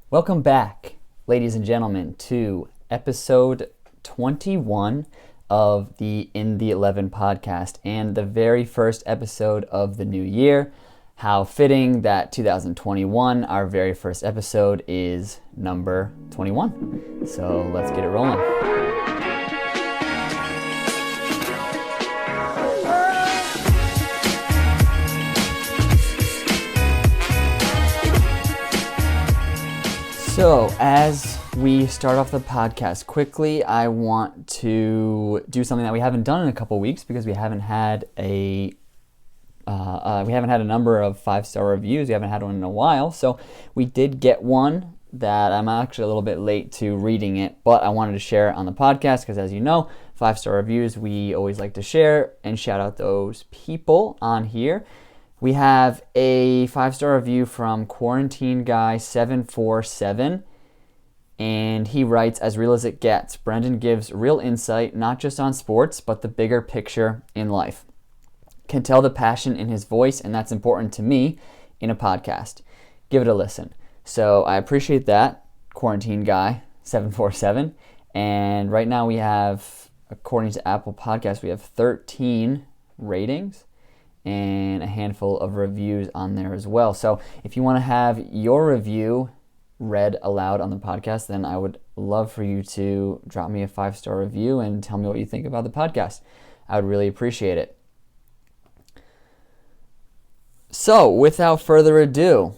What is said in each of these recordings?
Welcome back, ladies and gentlemen, to episode 21 of the In the 11 podcast and the very first episode of the new year. How fitting that 2021, our very first episode, is number 21. So let's get it rolling. So, as we start off the podcast quickly, I want to do something that we haven't done in a couple weeks because we haven't had a number of 5-star reviews. We haven't had one in a while. So we did get one that I'm actually a little bit late to reading it, but I wanted to share it on the podcast because, as you know, 5-star reviews we always like to share and shout out those people on here. We have a 5-star review from Quarantine Guy 747, and he writes, "As real as it gets, Brendan gives real insight, not just on sports, but the bigger picture in life. Can tell the passion in his voice, and that's important to me in a podcast. Give it a listen." So I appreciate that, Quarantine Guy 747. And right now we have, according to Apple Podcasts, we have 13 ratings and a handful of reviews on there as well. So if you want to have your review read aloud on the podcast, then I would love for you to drop me a 5-star review and tell me what you think about the podcast. I would really appreciate it. So without further ado,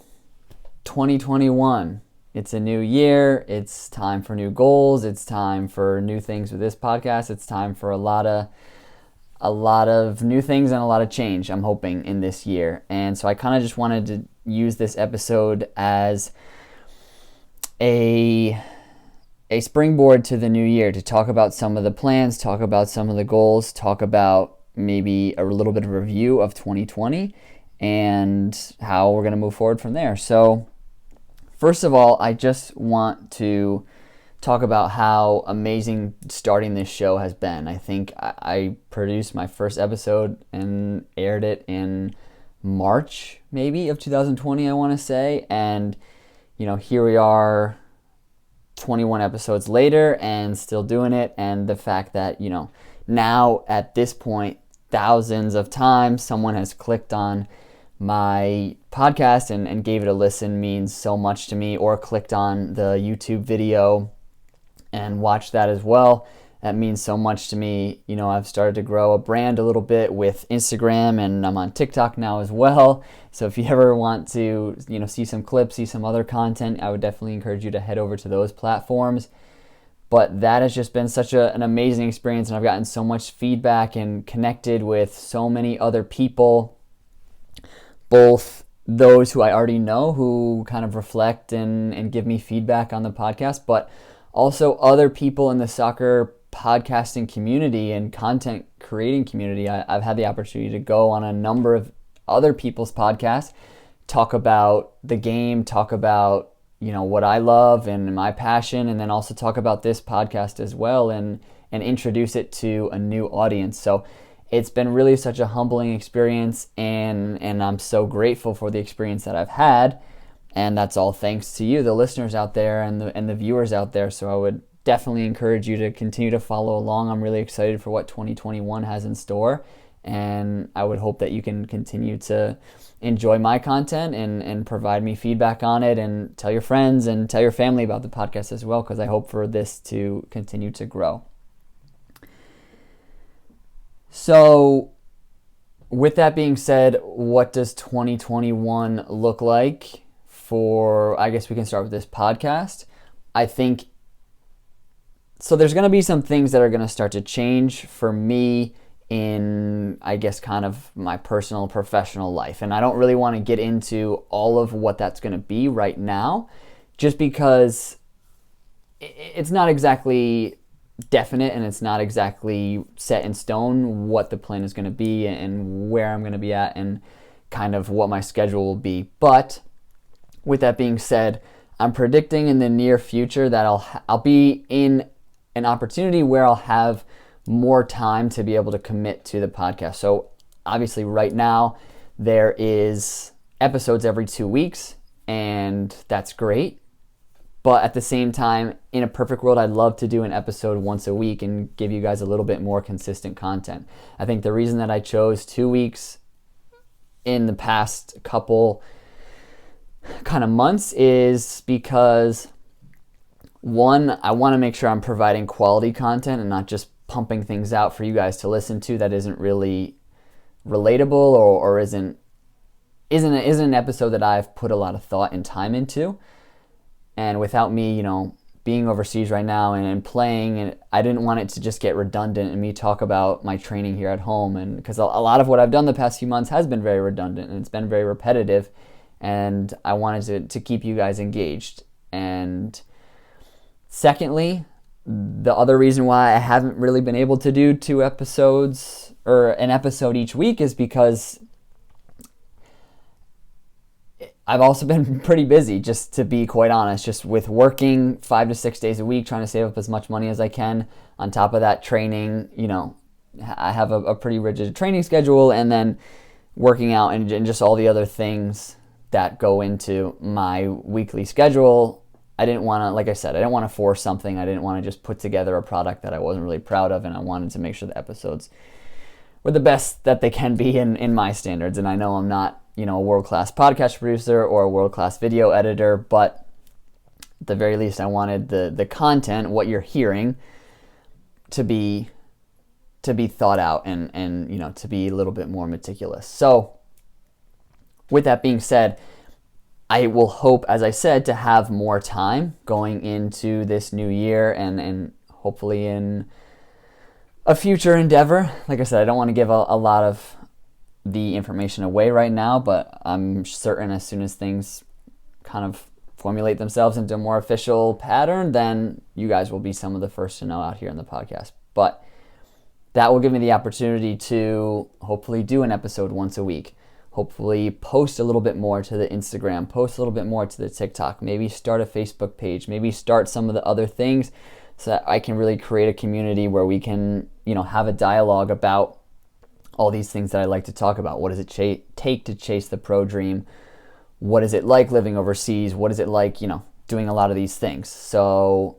2021. It's a new year. It's time for new goals. It's time for new things with this podcast. It's time for a lot of new things and a lot of change, I'm hoping, in this year. And so I kind of just wanted to use this episode as a springboard to the new year to talk about some of the plans, talk about some of the goals, talk about maybe a little bit of review of 2020 and how we're going to move forward from there. So first of all, I just want to talk about how amazing starting this show has been. I think I produced my first episode and aired it in March, maybe, of 2020, I want to say. And, here we are 21 episodes later and still doing it. And the fact that, now at this point, thousands of times someone has clicked on my podcast and gave it a listen means so much to me, or clicked on the YouTube video and watch that as well. That means so much to me. I've started to grow a brand a little bit with Instagram, and I'm on TikTok now as well. So if you ever want to, see some clips, see some other content, I would definitely encourage you to head over to those platforms. But that has just been such an amazing experience, and I've gotten so much feedback and connected with so many other people, both those who I already know who kind of reflect and give me feedback on the podcast, but also other people in the soccer podcasting community and content creating community. I've had the opportunity to go on a number of other people's podcasts, talk about the game, talk about what I love and my passion, and then also talk about this podcast as well and introduce it to a new audience. So it's been really such a humbling experience, and I'm so grateful for the experience that I've had. And that's all thanks to you, the listeners out there and the viewers out there. So I would definitely encourage you to continue to follow along. I'm really excited for what 2021 has in store. And I would hope that you can continue to enjoy my content and provide me feedback on it, and tell your friends and tell your family about the podcast as well, because I hope for this to continue to grow. So with that being said, what does 2021 look like? I guess we can start with this podcast. I think, so there's going to be some things that are going to start to change for me in, I guess, kind of my personal professional life. And I don't really want to get into all of what that's going to be right now, just because it's not exactly definite and it's not exactly set in stone what the plan is going to be and where I'm going to be at and kind of what my schedule will be. But with that being said, I'm predicting in the near future that I'll be in an opportunity where I'll have more time to be able to commit to the podcast. So obviously right now there is episodes every 2 weeks, and that's great. But at the same time, in a perfect world, I'd love to do an episode once a week and give you guys a little bit more consistent content. I think the reason that I chose 2 weeks in the past couple kind of months is because, one, I want to make sure I'm providing quality content and not just pumping things out for you guys to listen to that isn't really relatable or isn't an episode that I've put a lot of thought and time into. And without me, being overseas right now and playing, and I didn't want it to just get redundant and me talk about my training here at home. And because a lot of what I've done the past few months has been very redundant and it's been very repetitive, and I wanted to keep you guys engaged. And secondly, the other reason why I haven't really been able to do 2 episodes or an episode each week is because I've also been pretty busy, just to be quite honest, just with working 5 to 6 days a week, trying to save up as much money as I can. On top of that, training, I have a pretty rigid training schedule, and then working out and just all the other things that go into my weekly schedule. I didn't want to, like I said, I didn't want to force something. I didn't want to just put together a product that I wasn't really proud of, and I wanted to make sure the episodes were the best that they can be in my standards. And I know I'm not, a world-class podcast producer or a world-class video editor, but at the very least I wanted the content, what you're hearing, to be thought out and to be a little bit more meticulous. So with that being said, I will hope, as I said, to have more time going into this new year and hopefully in a future endeavor. Like I said, I don't want to give a lot of the information away right now, but I'm certain as soon as things kind of formulate themselves into a more official pattern, then you guys will be some of the first to know out here on the podcast. But that will give me the opportunity to hopefully do an episode once a week. Hopefully post a little bit more to the Instagram, post a little bit more to the TikTok, maybe start a Facebook page, maybe start some of the other things so that I can really create a community where we can, have a dialogue about all these things that I like to talk about. What does it take to chase the pro dream? What is it like living overseas? What is it like, doing a lot of these things? So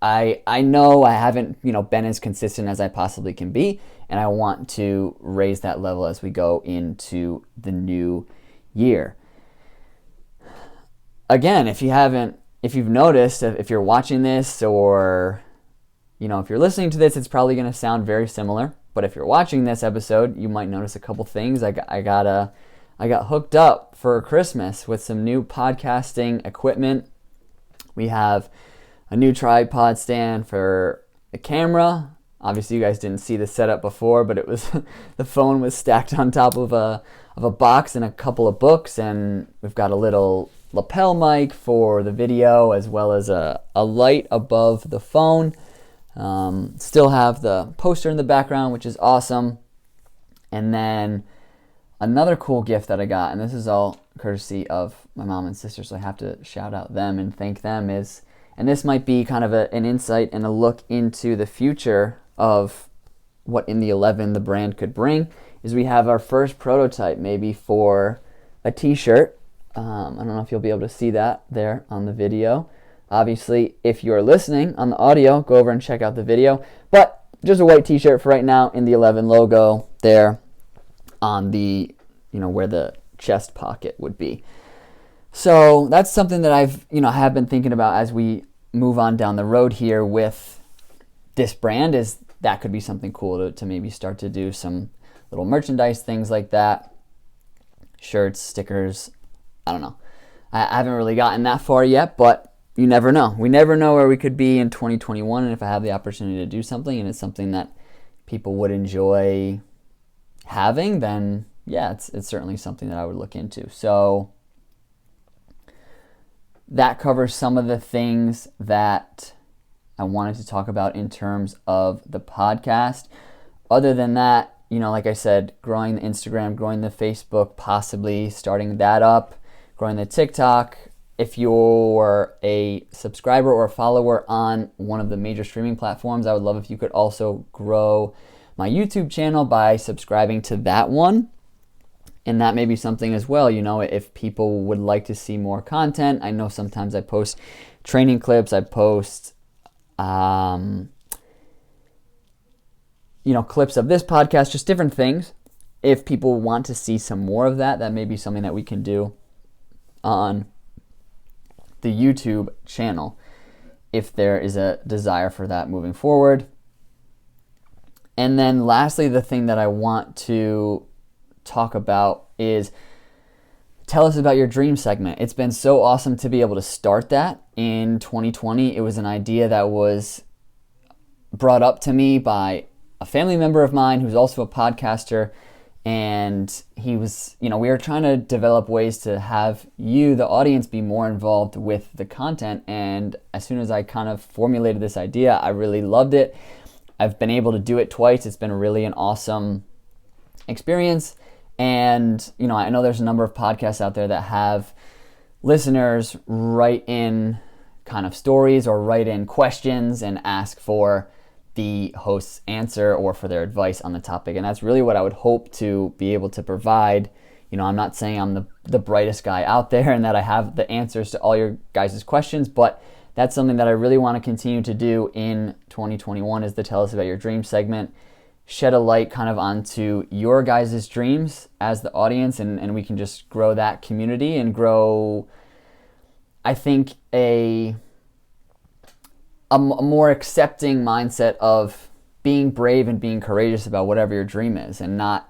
I know I haven't, been as consistent as I possibly can be, and I want to raise that level as we go into the new year. Again, if you've noticed, if you're watching this or, if you're listening to this, it's probably going to sound very similar. But if you're watching this episode, you might notice a couple things. I got hooked up for Christmas with some new podcasting equipment. We have a new tripod stand for a camera. Obviously, you guys didn't see the setup before, but it was the phone was stacked on top of a box and a couple of books, and we've got a little lapel mic for the video as well as a light above the phone. Still have the poster in the background, which is awesome. And then another cool gift that I got, and this is all courtesy of my mom and sister, so I have to shout out them and thank them, and this might be kind of an insight and a look into the future of what In the 11 the brand could bring, is we have our first prototype maybe for a t-shirt. I don't know if you'll be able to see that there on the video. Obviously, if you're listening on the audio, go over and check out the video. But just a white t-shirt for right now, In the 11 logo there on the, where the chest pocket would be. So that's something that I've, have been thinking about as we move on down the road here with this brand, is that could be something cool to maybe start to do some little merchandise, things like that. Shirts, stickers, I don't know. I haven't really gotten that far yet, but you never know. We never know where we could be in 2021, and if I have the opportunity to do something and it's something that people would enjoy having, then yeah, it's certainly something that I would look into. So that covers some of the things that I wanted to talk about in terms of the podcast. Other than that, like I said, growing the Instagram, growing the Facebook, possibly starting that up, growing the TikTok. If you're a subscriber or a follower on one of the major streaming platforms, I would love if you could also grow my YouTube channel by subscribing to that one. And that may be something as well, if people would like to see more content. I know sometimes I post training clips, I post clips of this podcast, just different things. If people want to see some more of that, that may be something that we can do on the YouTube channel if there is a desire for that moving forward. And then lastly, the thing that I want to talk about is tell us about your dream segment. It's been so awesome to be able to start that in 2020. It was an idea that was brought up to me by a family member of mine who's also a podcaster, and he was, we were trying to develop ways to have you, the audience, be more involved with the content. And as soon as I kind of formulated this idea, I really loved it. I've been able to do it twice. It's been really an awesome experience. And, I know there's a number of podcasts out there that have listeners write in kind of stories or write in questions and ask for the host's answer or for their advice on the topic. And that's really what I would hope to be able to provide. I'm not saying I'm the brightest guy out there and that I have the answers to all your guys' questions, but that's something that I really want to continue to do in 2021 is the Tell Us About Your Dream segment. Shed a light kind of onto your guys' dreams as the audience, and we can just grow that community and grow, I think, a more accepting mindset of being brave and being courageous about whatever your dream is, and not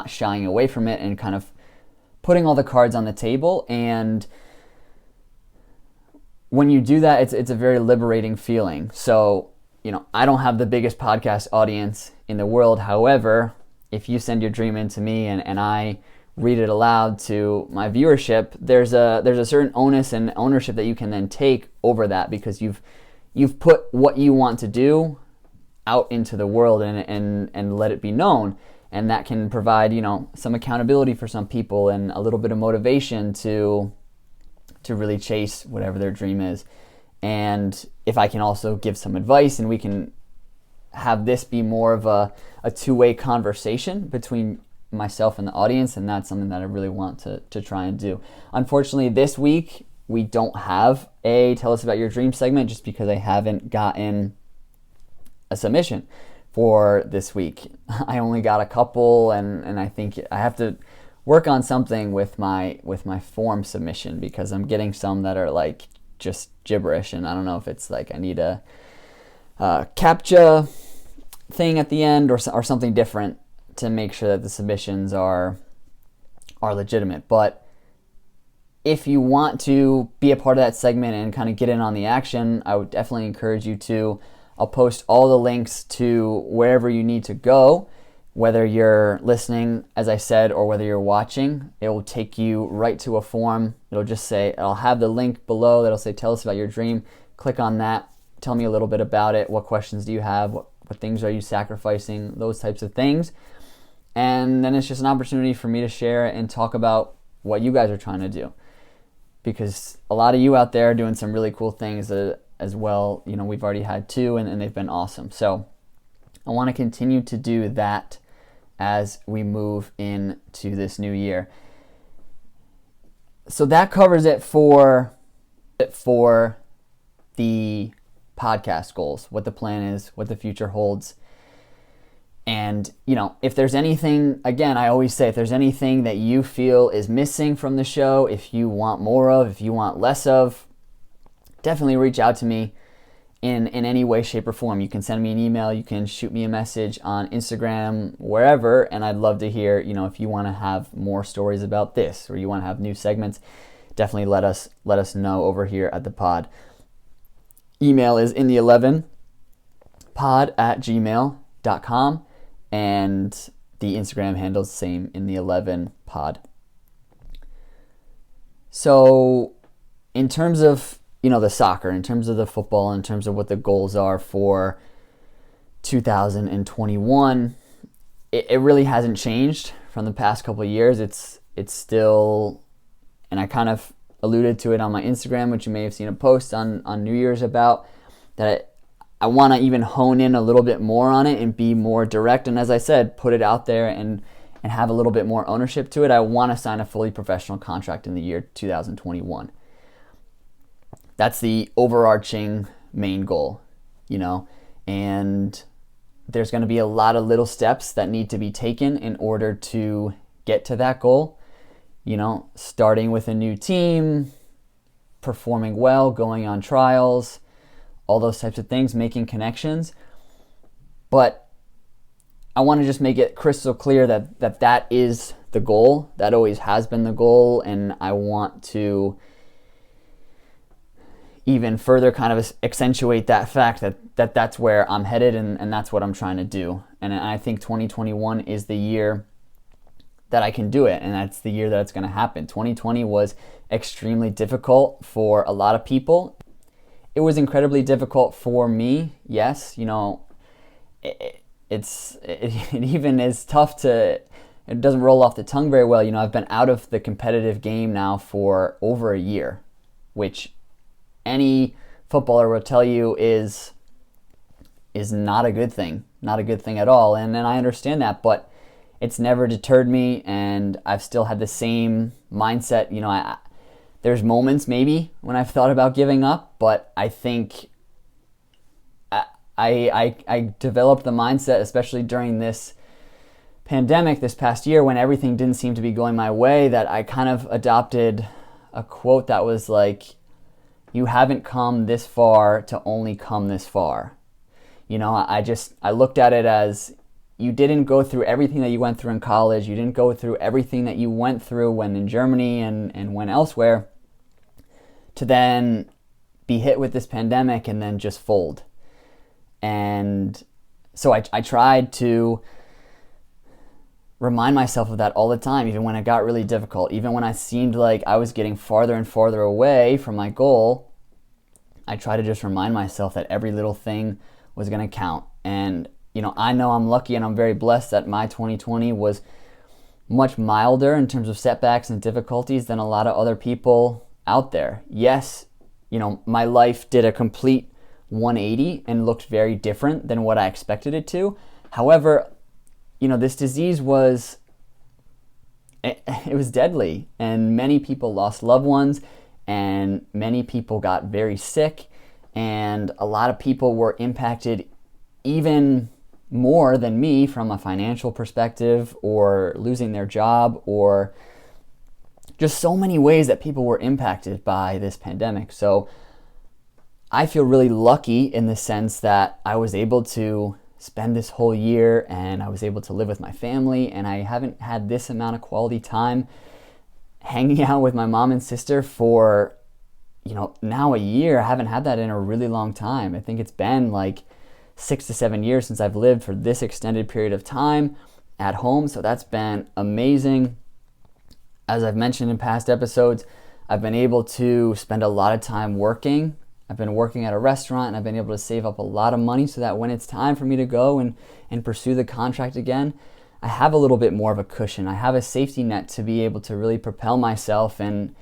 shying away from it, and kind of putting all the cards on the table. And when you do that, it's a very liberating feeling. So, I don't have the biggest podcast audience in the world. However, if you send your dream in to me and I read it aloud to my viewership, there's a certain onus and ownership that you can then take over that, because you've put what you want to do out into the world and let it be known. And that can provide, some accountability for some people and a little bit of motivation to really chase whatever their dream is. And if I can also give some advice and we can have this be more of a two-way conversation between myself and the audience, and that's something that I really want to try and do. Unfortunately, this week we don't have a Tell Us About Your Dream segment just because I haven't gotten a submission for this week. I only got a couple, and I think I have to work on something with my form submission, because I'm getting some that are like just gibberish, and I don't know if it's like I need a CAPTCHA thing at the end or something different to make sure that the submissions are legitimate. But if you want to be a part of that segment and kind of get in on the action, I would definitely encourage you to. I'll post all the links to wherever you need to go, whether you're listening, as I said, or whether you're watching. It will take you right to a form. It'll just say, I'll have the link below that'll say, tell us about your dream. Click on that. Tell me a little bit about it. What questions do you have? What things are you sacrificing? Those types of things. And then it's just an opportunity for me to share and talk about what you guys are trying to do. Because a lot of you out there are doing some really cool things as well. We've already had 2 and they've been awesome. So I want to continue to do that as we move into this new year. So that covers it for the podcast goals, what the plan is, what the future holds. And, if there's anything, again, I always say, if there's anything that you feel is missing from the show, if you want more of, if you want less of, definitely reach out to me in any way, shape, or form. You can send me an email, you can shoot me a message on Instagram, wherever, and I'd love to hear, if you want to have more stories about this or you want to have new segments, definitely let us know over here at the pod. Email is in11pod@gmail.com, and the Instagram handle is the same, in11pod. So in terms of the soccer, in terms of the football, in terms of what the goals are for 2021, it really hasn't changed from the past couple of years. It's still, and I kind of alluded to it on my Instagram, which you may have seen a post on New Year's about, that I want to even hone in a little bit more on it and be more direct. And as I said, put it out there and and have a little bit more ownership to it, I want to sign a fully professional contract in the year 2021. That's the overarching main goal, and there's going to be a lot of little steps that need to be taken in order to get to that goal. Starting with a new team, performing well, going on trials, all those types of things, making connections. But I want to just make it crystal clear that is the goal. That always has been the goal, and I want to even further kind of accentuate that fact that that's where I'm headed, and that's what I'm trying to do. And I think 2021 is the year that I can do it, and that's the year that it's going to happen. 2020 was extremely difficult for a lot of people. It was incredibly difficult for me, yes. It even is tough to, it doesn't roll off the tongue very well. I've been out of the competitive game now for over a year, which any footballer will tell you is not a good thing at all. And I understand that, but it's never deterred me, and I've still had the same mindset. There's moments maybe when I've thought about giving up, but I think I developed the mindset, especially during this pandemic this past year when everything didn't seem to be going my way, that I kind of adopted a quote that was like, you haven't come this far to only come this far. I looked at it as, you didn't go through everything that you went through in college. You didn't go through everything that you went through when in Germany and when elsewhere, to then be hit with this pandemic and then just fold. And so I tried to remind myself of that all the time, even when it got really difficult, even when I seemed like I was getting farther and farther away from my goal. I try to just remind myself that every little thing was going to count. And I know I'm lucky and I'm very blessed that my 2020 was much milder in terms of setbacks and difficulties than a lot of other people out there. Yes, my life did a complete 180 and looked very different than what I expected it to. However, this disease was deadly, and many people lost loved ones, and many people got very sick, and a lot of people were impacted even more than me from a financial perspective, or losing their job, or just so many ways that people were impacted by this pandemic. So I feel really lucky in the sense that I was able to spend this whole year and I was able to live with my family, and I haven't had this amount of quality time hanging out with my mom and sister for, now a year. I haven't had that in a really long time. I think it's been like 6 to 7 years since I've lived for this extended period of time at home. So that's been amazing. As I've mentioned in past episodes, I've been able to spend a lot of time working. I've been working at a restaurant, and I've been able to save up a lot of money so that when it's time for me to go and pursue the contract again, I have a little bit more of a cushion. I have a safety net to be able to really propel myself and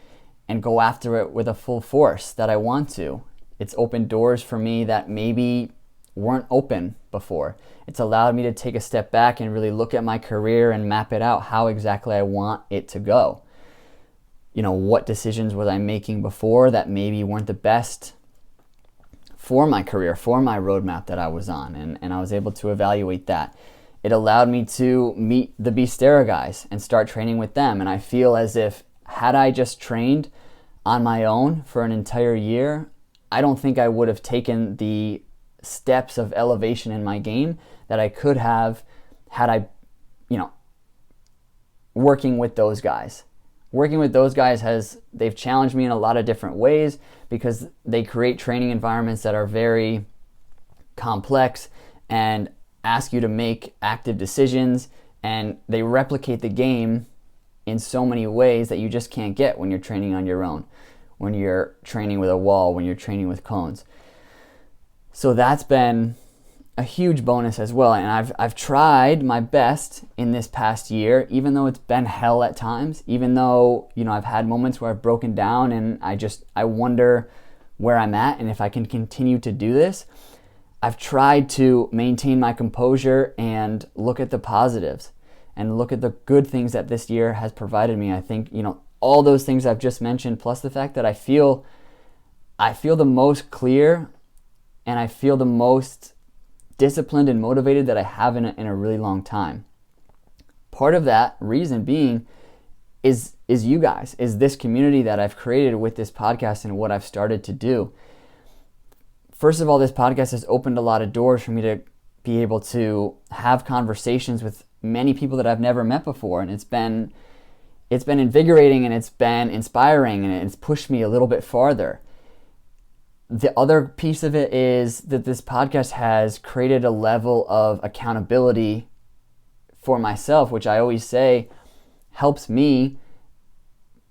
go after it with a full force that I want to. It's opened doors for me that maybe weren't open before. It's allowed me to take a step back and really look at my career and map it out how exactly I want it to go. What decisions was I making before that maybe weren't the best for my career, for my roadmap that I was on, and I was able to evaluate that. It allowed me to meet the Beastera guys and start training with them, and I feel as if had I just trained on my own for an entire year, I don't think I would have taken the steps of elevation in my game that I could have had I, working with those guys. Working with those guys they've challenged me in a lot of different ways because they create training environments that are very complex and ask you to make active decisions, and they replicate the game in so many ways that you just can't get when you're training on your own, when you're training with a wall, when you're training with cones. So that's been a huge bonus as well, and I've tried my best in this past year, even though it's been hell at times, even though I've had moments where I've broken down and I wonder where I'm at and if I can continue to do this. I've tried to maintain my composure and look at the positives. and look at the good things that this year has provided me. I think, all those things I've just mentioned, plus the fact that I feel the most clear and I feel the most disciplined and motivated that I have in a really long time. Part of that reason being is you guys, is this community that I've created with this podcast and what I've started to do. First of all, this podcast has opened a lot of doors for me to be able to have conversations with many people that I've never met before, and it's been invigorating, and it's been inspiring, and it's pushed me a little bit farther. The other piece of it is that this podcast has created a level of accountability for myself, which I always say helps me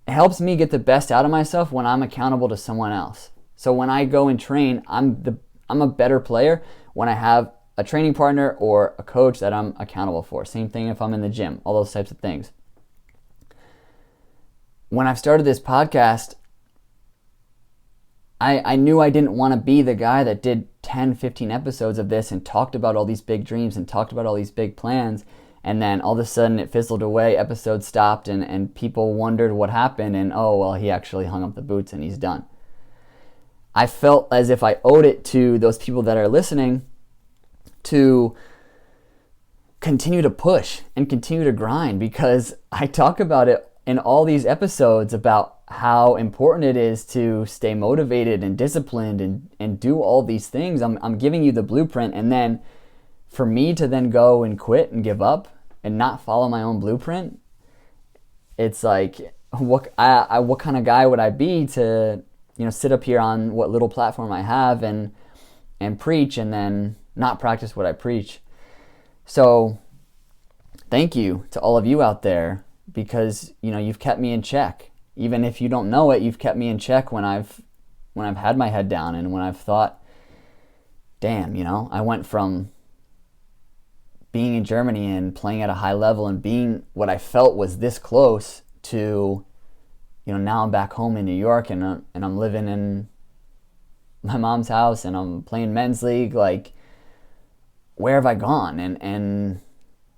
get the best out of myself when I'm accountable to someone else. So when I go and train, I'm a better player when I have a training partner or a coach that I'm accountable for. Same thing if I'm in the gym, all those types of things. When I've started this podcast, I knew I didn't want to be the guy that did 10, 15 episodes of this and talked about all these big dreams and talked about all these big plans, and then all of a sudden it fizzled away, episodes stopped, and people wondered what happened, and oh, well, he actually hung up the boots and he's done. I felt as if I owed it to those people that are listening to continue to push and continue to grind, because I talk about it in all these episodes about how important it is to stay motivated and disciplined and do all these things. I'm giving you the blueprint, and then for me to then go and quit and give up and not follow my own blueprint, it's like, what kind of guy would I be to sit up here on what little platform I have and preach and then not practice what I preach. So thank you to all of you out there, because you've kept me in check. Even if you don't know it, you've kept me in check when I've had my head down and when I've thought, damn, I went from being in Germany and playing at a high level and being what I felt was this close to, now I'm back home in New York and I'm living in my mom's house and I'm playing men's league. Like, where have I gone? And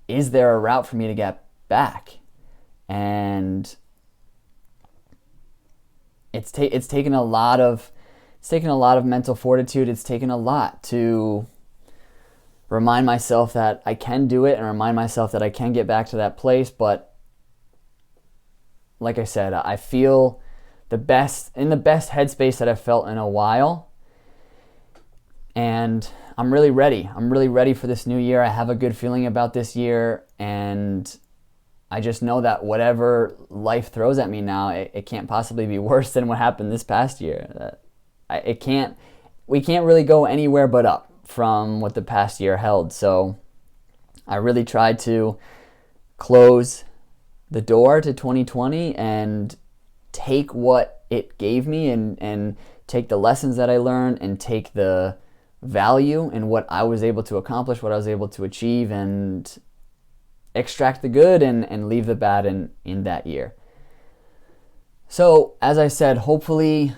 is there a route for me to get back? And it's taken a lot of mental fortitude. It's taken a lot to remind myself that I can do it and remind myself that I can get back to that place. But like I said, I feel in the best headspace that I've felt in a while. And I'm really ready. I'm really ready for this new year. I have a good feeling about this year, and I just know that whatever life throws at me now, it can't possibly be worse than what happened this past year. We can't really go anywhere but up from what the past year held. So I really tried to close the door to 2020 and take what it gave me and take the lessons that I learned and take the value in what I was able to accomplish, what I was able to achieve, and extract the good and leave the bad in that year. So as I said, hopefully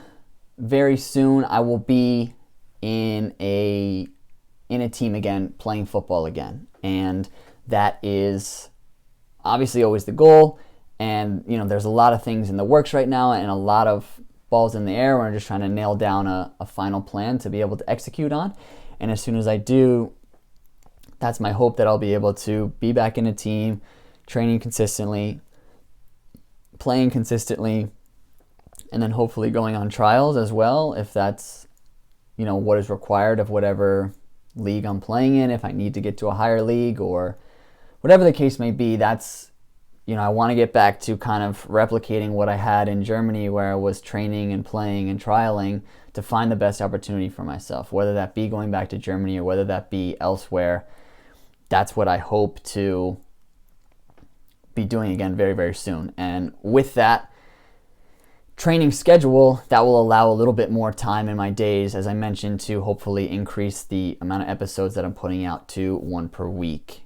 very soon I will be in a team again, playing football again. And that is obviously always the goal. And there's a lot of things in the works right now and a lot of balls in the air. We're just trying to nail down a final plan to be able to execute on. And as soon as I do, that's my hope, that I'll be able to be back in a team, training consistently, playing consistently, and then hopefully going on trials as well, if that's what is required of whatever league I'm playing in, if I need to get to a higher league or whatever the case may be. That's I want to get back to kind of replicating what I had in Germany, where I was training and playing and trialing to find the best opportunity for myself, whether that be going back to Germany or whether that be elsewhere. That's what I hope to be doing again very, very soon. And with that training schedule, that will allow a little bit more time in my days, as I mentioned, to hopefully increase the amount of episodes that I'm putting out to 1 per week.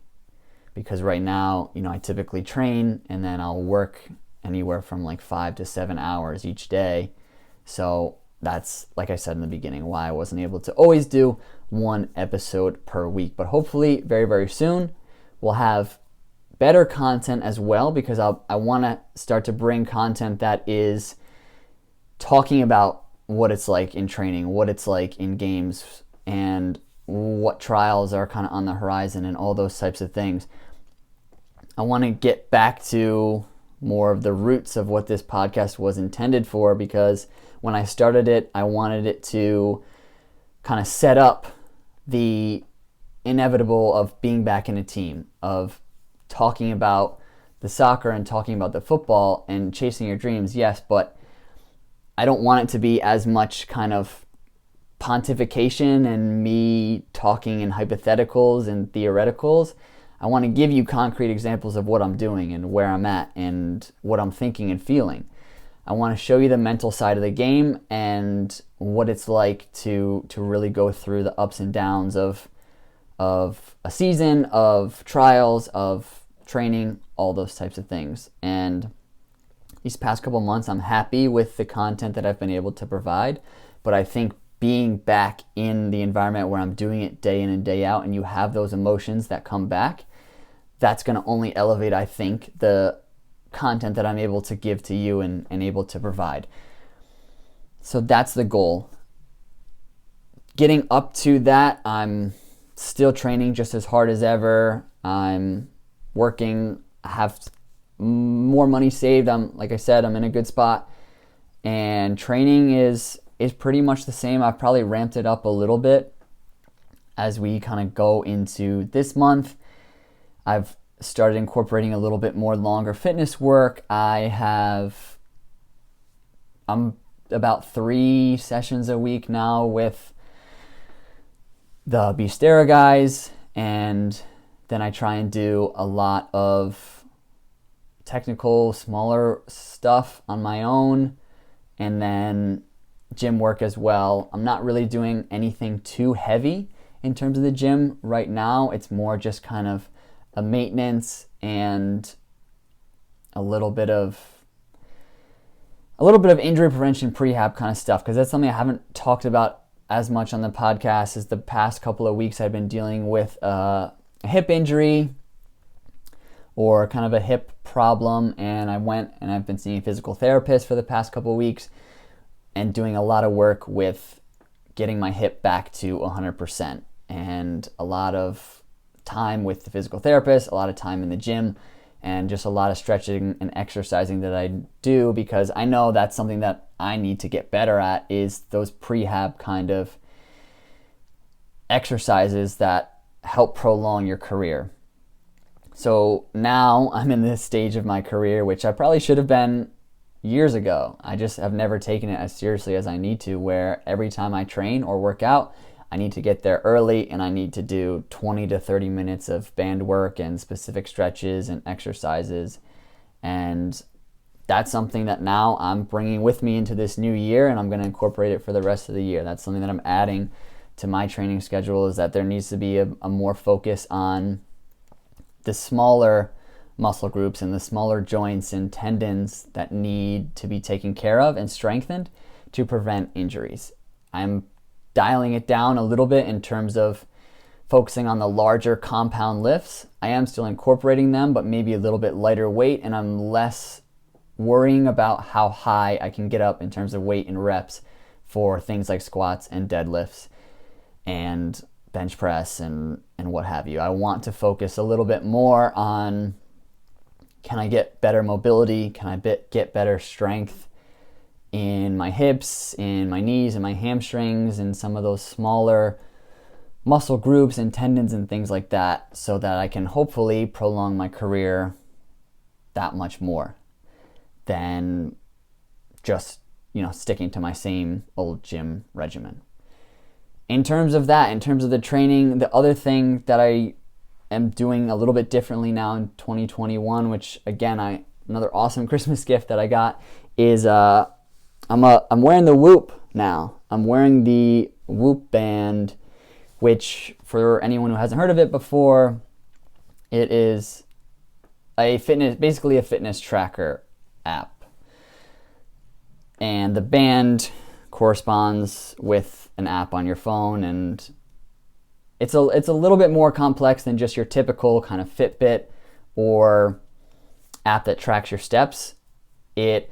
Because right now, I typically train and then I'll work anywhere from like 5 to 7 hours each day. So that's, like I said in the beginning, why I wasn't able to always do 1 episode per week. But hopefully very, very soon we'll have better content as well, because I want to start to bring content that is talking about what it's like in training, what it's like in games, and what trials are kind of on the horizon and all those types of things. I want to get back to more of the roots of what this podcast was intended for, because when I started it, I wanted it to kind of set up the inevitable of being back in a team, of talking about the soccer and talking about the football and chasing your dreams, yes, but I don't want it to be as much kind of pontification and me talking in hypotheticals and theoreticals. I want to give you concrete examples of what I'm doing and where I'm at and what I'm thinking and feeling. I want to show you the mental side of the game and what it's like to really go through the ups and downs of a season, of trials, of training, all those types of things. And these past couple months, I'm happy with the content that I've been able to provide, but I think being back in the environment where I'm doing it day in and day out, and you have those emotions that come back, that's going to only elevate, I think, the content that I'm able to give to you and able to provide. So that's the goal. Getting up to that, I'm still training just as hard as ever. I'm working, I have more money saved. Like I said, I'm in a good spot. And training is pretty much the same. I've probably ramped it up a little bit as we kind of go into this month. I've started incorporating a little bit more longer fitness work. I'm about 3 sessions a week now with the Beastera guys, and then I try and do a lot of technical, smaller stuff on my own, and then gym work as well. I'm not really doing anything too heavy in terms of the gym right now. It's more just kind of a maintenance and a little bit of injury prevention, prehab kind of stuff, because that's something I haven't talked about as much on the podcast. Is the past couple of weeks I've been dealing with a hip injury or kind of a hip problem, and I went and I've been seeing a physical therapist for the past couple of weeks and doing a lot of work with getting my hip back to 100%, and a lot of time with the physical therapist, a lot of time in the gym, and just a lot of stretching and exercising that I do, because I know that's something that I need to get better at, is those prehab kind of exercises that help prolong your career. So now I'm in this stage of my career, which I probably should have been years ago. I just have never taken it as seriously as I need to, where every time I train or work out, I need to get there early and I need to do 20 to 30 minutes of band work and specific stretches and exercises. And that's something that now I'm bringing with me into this new year, and I'm going to incorporate it for the rest of the year. That's something that I'm adding to my training schedule, is that there needs to be a more focus on the smaller muscle groups and the smaller joints and tendons that need to be taken care of and strengthened to prevent injuries. I'm dialing it down a little bit in terms of focusing on the larger compound lifts. I am still incorporating them, but maybe a little bit lighter weight, and I'm less worrying about how high I can get up in terms of weight and reps for things like squats and deadlifts and bench press and what have you. I want to focus a little bit more on, can I get better mobility? Can I get better strength in my hips, in my knees, and my hamstrings, and some of those smaller muscle groups and tendons and things like that, so that I can hopefully prolong my career that much more than just, sticking to my same old gym regimen. In terms of that, in terms of the training, the other thing that I am doing a little bit differently now in 2021, which again, another awesome Christmas gift that I got, is I'm wearing the Whoop now. I'm wearing the Whoop band, which, for anyone who hasn't heard of it before, it is basically a fitness tracker app. And the band corresponds with an app on your phone, and it's a little bit more complex than just your typical kind of Fitbit or app that tracks your steps. It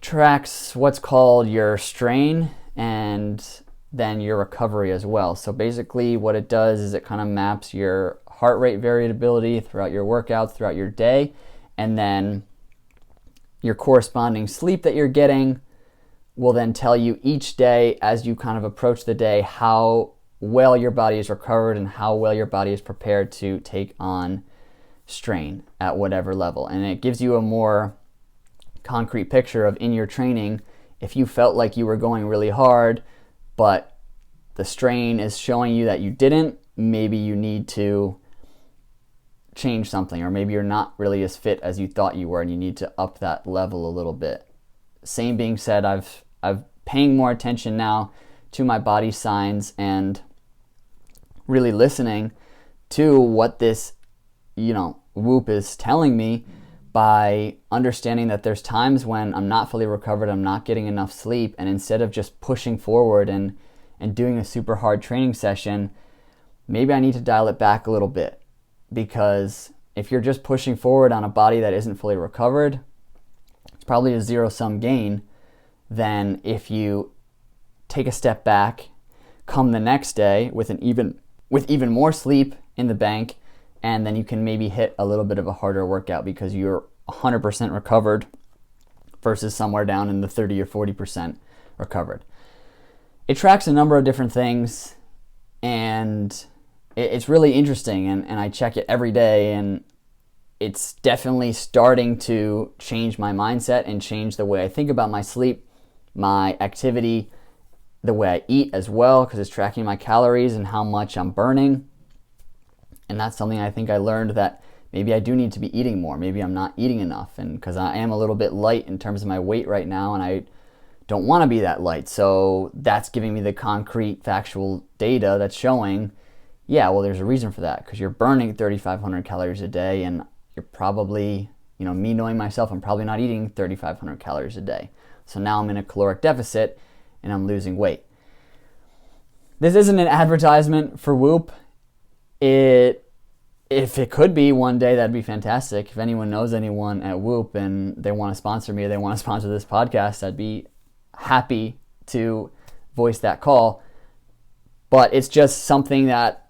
tracks what's called your strain and then your recovery as well. So basically what it does is it kind of maps your heart rate variability throughout your workouts, throughout your day, and then your corresponding sleep that you're getting will then tell you each day as you kind of approach the day how well your body is recovered and how well your body is prepared to take on strain at whatever level. And it gives you a more concrete picture of, in your training, if you felt like you were going really hard but the strain is showing you that you didn't, maybe you need to change something, or maybe you're not really as fit as you thought you were and you need to up that level a little bit. Same being said, I've paying more attention now to my body signs and really listening to what this, Whoop is telling me, by understanding that there's times when I'm not fully recovered, I'm not getting enough sleep, and instead of just pushing forward and doing a super hard training session, maybe I need to dial it back a little bit. Because if you're just pushing forward on a body that isn't fully recovered, it's probably a zero-sum gain. Then if you take a step back, come the next day with even more sleep in the bank, and then you can maybe hit a little bit of a harder workout because you're 100% recovered versus somewhere down in the 30 or 40% recovered. It tracks a number of different things, and it's really interesting, and I check it every day, and it's definitely starting to change my mindset and change the way I think about my sleep, my activity, the way I eat as well, because it's tracking my calories and how much I'm burning. And that's something I think I learned, that maybe I do need to be eating more. Maybe I'm not eating enough, and because I am a little bit light in terms of my weight right now, and I don't want to be that light. So that's giving me the concrete factual data that's showing, yeah, well, there's a reason for that, because you're burning 3,500 calories a day, and you're probably, me knowing myself, I'm probably not eating 3,500 calories a day. So now I'm in a caloric deficit and I'm losing weight. This isn't an advertisement for Whoop. If it could be one day, that'd be fantastic. If anyone knows anyone at Whoop and they want to sponsor me, or they want to sponsor this podcast, I'd be happy to voice that call. But it's just something that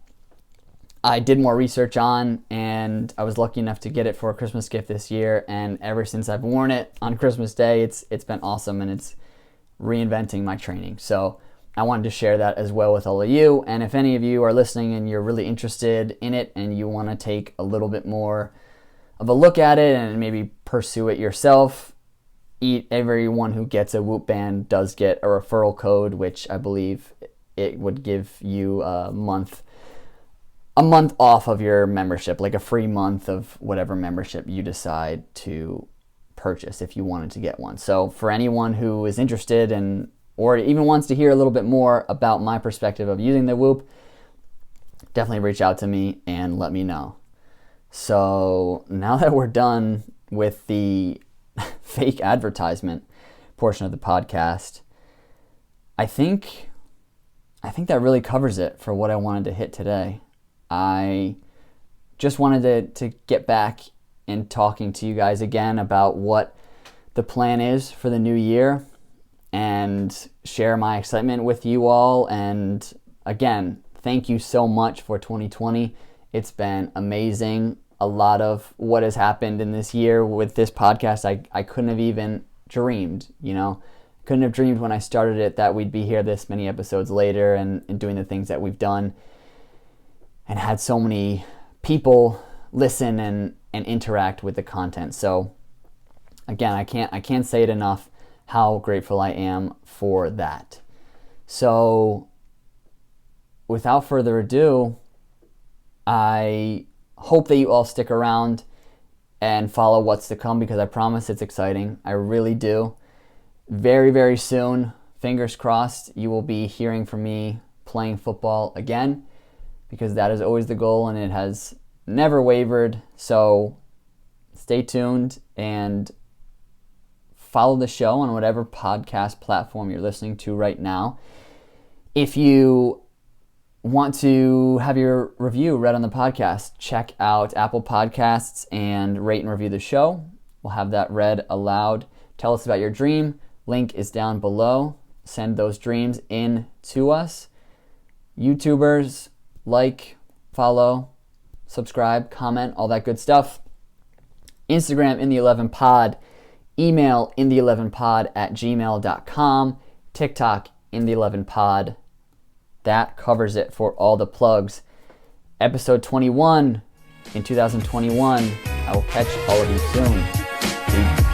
I did more research on, and I was lucky enough to get it for a Christmas gift this year. And ever since I've worn it on Christmas Day, it's been awesome, and it's reinventing my training. So I wanted to share that as well with all of you. And if any of you are listening and you're really interested in it and you want to take a little bit more of a look at it and maybe pursue it yourself, everyone who gets a Whoop band does get a referral code, which I believe it would give you a month off of your membership, like a free month of whatever membership you decide to purchase if you wanted to get one. So for anyone who is interested in, or even wants to hear a little bit more about my perspective of using the Whoop, definitely reach out to me and let me know. So now that we're done with the fake advertisement portion of the podcast, I think that really covers it for what I wanted to hit today. I just wanted to get back and talking to you guys again about what the plan is for the new year and share my excitement with you all. And again, thank you so much for 2020. It's been amazing. A lot of what has happened in this year with this podcast, I couldn't have even dreamed, couldn't have dreamed when I started it that we'd be here this many episodes later and doing the things that we've done and had so many people listen and interact with the content. So again, I can't say it enough how grateful I am for that. So without further ado, I hope that you all stick around and follow what's to come, because I promise it's exciting. I really do. Very, very soon, fingers crossed, you will be hearing from me playing football again, because that is always the goal and it has never wavered. So stay tuned and follow the show on whatever podcast platform you're listening to right now. If you want to have your review read on the podcast, check out Apple Podcasts and rate and review the show. We'll have that read aloud. Tell us about your dream. Link is down below. Send those dreams in to us. YouTubers, like, follow, subscribe, comment, all that good stuff. Instagram, in the11pod. Email, in the11pod@gmail.com. TikTok, in the11pod. That covers it for all the plugs. Episode 21 in 2021. I will catch all of you soon. Peace.